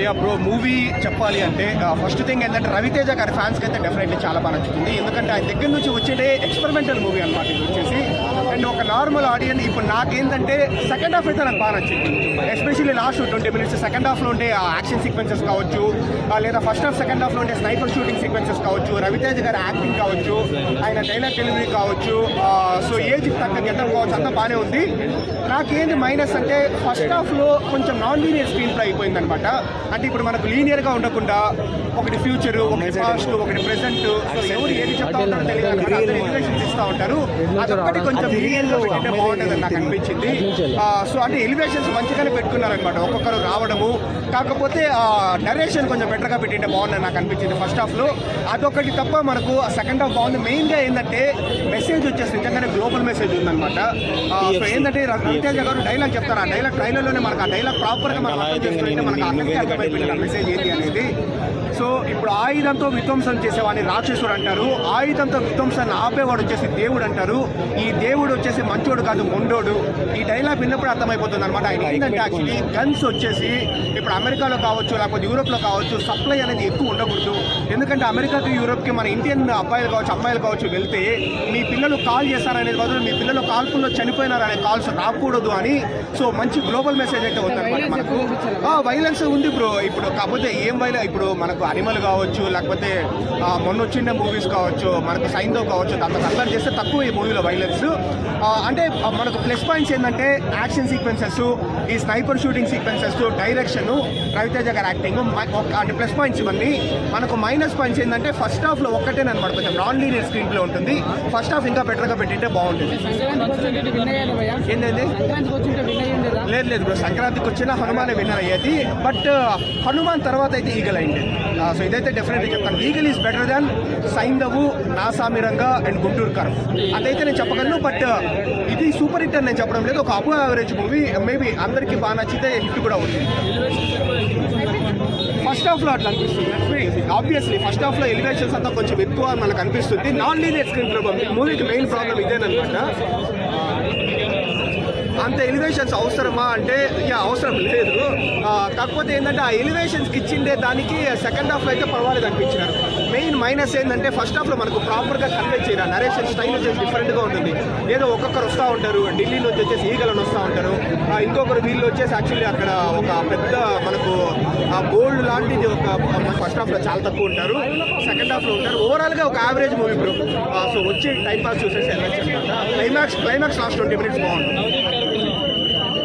Yeah bro, movie చెప్పాలి అంటే first thing ఏంటంటే రవితేజ గారి ఫ్యాన్స్కి అయితే డెఫినెట్లీ చాలా బాగా నచ్చుతుంది. ఎందుకంటే ఆయన దగ్గర నుంచి వచ్చేదే ఎక్స్పెరిమెంటల్ మూవీ అనమాట ఇది వచ్చేసి. అండ్ ఒక నార్మల్ ఆడియన్స్ ఇప్పుడు నాకేంటంటే సెకండ్ హాఫ్ అయితే నాకు బాగా నచ్చింది. ఎస్పెషల్లీ లాస్ట్ 20 minutes సెకండ్ హాఫ్లో ఉండే యాక్షన్ సీక్వెన్సెస్ కావచ్చు, లేదా ఫస్ట్ హాఫ్ సెకండ్ హాఫ్లో ఉండే స్నైపర్ షూటింగ్ సీక్వెన్సెస్ కావచ్చు, రవితేజ గారి యాక్టింగ్ కావచ్చు, ఆయన డైలాగ్ డెలివరీ కావచ్చు, సో ఏజ్ తగ్గ గెటప్ కావచ్చు, అంతా బాగానే ఉంది. నాకేంది మైనస్ అంటే ఫస్ట్ హాఫ్లో కొంచెం నాన్ లీనియర్ స్క్రీన్ ప్లే అయిపోయింది అనమాట. అంటే ఇప్పుడు మనకు లీనియర్గా ఉండకుండా ఒకటి ఫ్యూచర్, ఒకటి పాస్ట్, ఒకటి ప్రెసెంట్, ఎవరు ఏది చెప్తా ఉంటారో తెలియదు అనమాట. అందరూ ఎలివేషన్స్ ఇస్తూ ఉంటారు. అదొకటి కొంచెం లీనియర్గా పెట్టింటే బాగుంటుంది నాకు అనిపించింది. సో అంటే ఎలివేషన్స్ మంచిగానే పెట్టుకున్నారనమాట, ఒక్కొక్కరు రావడము. కాకపోతే నరేషన్ కొంచెం బెటర్గా పెట్టింటే బాగుందని నాకు అనిపించింది ఫస్ట్ హాఫ్లో. అదొకటి తప్ప మనకు సెకండ్ హాఫ్ బాగుంది. మెయిన్గా ఏంటంటే మెసేజ్ వచ్చేసి నిజంగానే గ్లోబల్ మెసేజ్ ఉందన్నమాట. సో ఏంటంటే రవితేజ గారు డైలాగ్ చెప్తారు, ఆ డైలాగ్ ట్రైలర్లోనే మనకు ఆ డైలాగ్ ప్రాపర్గా మనం అర్థం చేసుకుంటే మనకు అందరికీ అర్థమైపోయింది ఆ మెసేజ్ ఏంటి అనేది. సో ఇప్పుడు ఆయుధంతో విధ్వంసం చేసేవాడిని రాక్షసుడు అంటారు, ఆయుధంతో విధ్వంసాన్ని ఆపేవాడు వచ్చేసి దేవుడు అంటారు. ఈ దేవుడు వచ్చేసి మంచోడు కాదు మొండోడు. ఈ డైలాగ్ విన్నప్పుడు అర్థమైపోతుంది అనమాట. ఆయన ఏంటంటే యాక్చువల్లీ గన్స్ వచ్చేసి ఇప్పుడు అమెరికాలో కావచ్చు, లేకపోతే యూరోప్లో కావచ్చు, సప్లై అనేది ఎక్కువ ఉండకూడదు. ఎందుకంటే అమెరికాకి యూరోప్కి మన ఇండియన్ అబ్బాయిలు కావచ్చు, అమ్మాయిలు కావచ్చు వెళ్తే మీ పిల్లలు కాల్ చేస్తారనేది బదులు మీ పిల్లలు కాల్పుల్లో చనిపోయినారనే కాల్స్ రాకూడదు అని. సో మంచి గ్లోబల్ మెసేజ్ అయితే ఉందన్నమాట మనకు. వైలెన్స్ ఉంది బ్రో ఇప్పుడు, కాకపోతే ఏం ఇప్పుడు మనకు అనిమల్ కావచ్చు, లేకపోతే మొన్న వచ్చిన మూవీస్ కావచ్చు, మనకు సైన్తో కావచ్చు, దాంతో కంపేర్ చేస్తే తక్కువ ఈ మూవీలో వైలెన్స్. అంటే మనకు ప్లస్ పాయింట్స్ ఏంటంటే యాక్షన్ సీక్వెన్సెస్, ఈ sniper shooting sequences, direction, Raviteja గారి యాక్టింగ్ అంటే ప్లస్ పాయింట్స్ ఇవన్నీ. మనకు మైనస్ పాయింట్స్ ఏంటంటే ఫస్ట్ హాఫ్లో ఒక్కటేనమాట కొంచెం నాన్ లీనియర్ స్క్రీన్ ప్లే ఉంటుంది. ఫస్ట్ హాఫ్ ఇంకా బెటర్గా పెట్టింటే బాగుంటుంది. ఏంటండి? లేదు బ్రో, సంక్రాంతికి వచ్చిన హనుమానే విన్నర్ అయ్యేది. బట్ హనుమాన్ తర్వాత అయితే ఈగల్ అయింది. సో ఇదైతే డెఫినెట్లీ చెప్తాను, Eagle is better than Saindhav, Naa Saami Ranga and Guntur Kaaram. అదైతే నేను చెప్పగలను. బట్ ఇది సూపర్ హిట్ అని నేను చెప్పడం లేదు, ఒక అబవ్ యావరేజ్ మూవీ. మేబీ అందరికీ బాగా నచ్చితే హిట్ కూడా అవుతుంది. ఫస్ట్ హాఫ్లో అట్లా అనిపిస్తుంది. ఆబ్వియస్లీ ఫస్ట్ హాఫ్లో ఎలివేషన్స్ అంతా కొంచెం ఎక్కువ మనకు అనిపిస్తుంది. నాన్ లీనియర్ స్క్రీన్ ప్లే మూవీకి మెయిన్ ప్రాబ్లం ఇదేనమాట. అంత ఎలివేషన్స్ అవసరమా అంటే అవసరం లేదు. కాకపోతే ఏంటంటే ఆ ఎలివేషన్స్కి ఇచ్చిండే దానికి సెకండ్ హాఫ్లో అయితే పర్వాలేదు అనిపించినారు. మెయిన్ మైనస్ ఏంటంటే ఫస్ట్ హాఫ్లో మనకు ప్రాపర్గా కన్వే చేయరా, నరేషన్ స్టైల్ వచ్చేసి డిఫరెంట్గా ఉంటుంది. ఏదో ఒక్కొక్కరు వస్తూ ఉంటారు, ఢిల్లీ నుంచి వచ్చేసి ఈగలను వస్తూ ఉంటారు, ఇంకొకరు వీళ్ళు వచ్చేసి యాక్చువల్లీ అక్కడ ఒక పెద్ద మనకు గోల్డ్ లాంటిది ఒక ఫస్ట్ హాఫ్లో చాలా తక్కువ ఉంటారు, సెకండ్ హాఫ్లో ఉంటారు. ఓవరాల్గా ఒక యావరేజ్ మూవీ బ్రో. సో వచ్చి టైం పాస్ చూసేసి వెళ్ళచ్చు అనమాట. క్లైమాక్స్ లాస్ట్ 20 minutes బాగుంటుంది.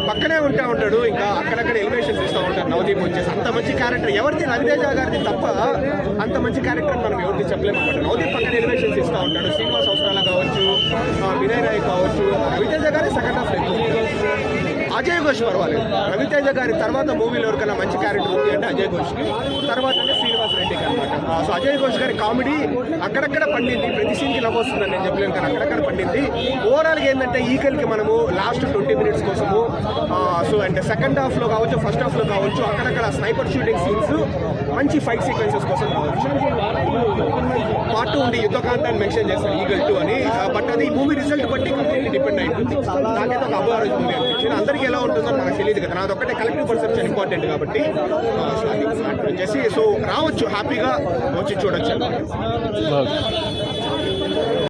పక్కనే ఉంటాడు, ఇంకా అక్కడక్కడ ఎలివేషన్స్ ఇస్తూ ఉంటారు. నవదీప్ వచ్చేసి అంత మంచి క్యారెక్టర్ ఎవరిది, రవితేజ గారిది తప్ప అంత మంచి క్యారెక్టర్ మనం ఎవరిది చెప్పలేము అనమాట. నవదీప్ పక్కన ఎలివేషన్స్ ఇస్తూ ఉంటాడు. శ్రీనివాస్ అవసరాల కావచ్చు, వినయ్ రాయ్ కావచ్చు. రవితేజ గారి సెకండ్ హాఫ్ లేదు. అజయ్ ఘోష్ పర్వాలేదు. రవితేజ గారి తర్వాత మూవీలో ఎవరికైనా మంచి క్యారెక్టర్ ఉంది అంటే అజయ్ ఘోష్కి, తర్వాత శ్రీనివాస్ రెడ్డికి అనమాట. సో అజయ్ ఘోష్ గారి కామెడీ అక్కడక్కడ పండింది, ప్రతి సీన్కి లవ్ వస్తుందని నేను చెప్పలేను కానీ అక్కడక్కడ పండింది. ఓవరాల్గా ఏంటంటే ఈకల్కి మనము లాస్ట్ 20 minutes కోసము, సో అంటే సెకండ్ హాఫ్లో కావచ్చు, ఫస్ట్ హాఫ్లో కావచ్చు, అక్కడక్కడ స్నైపర్ షూటింగ్ సీన్స్, మంచి ఫైట్ సీక్వెన్సెస్ కోసం కావచ్చు. పార్ట్ 2 ఉంది, యుద్ధకాంతాన్ని మెన్షన్ చేస్తాను ఈగల్ 2 అని. బట్ అది మూవీ రిజల్ట్ బట్టి కంప్లీట్లీ డిపెండ్ అయి ఉంటుంది. నాకైతే ఒక అబవ్ మూవీ అనిపించింది. అందరికీ ఎలా ఉంటుందో మనకు తెలియదు కదా, నాది ఒక్కటే కలెక్టివ్ పర్సెప్షన్ ఇంపార్టెంట్ కాబట్టి వచ్చేసి సో రావచ్చు, హ్యాపీగా వచ్చి చూడొచ్చు.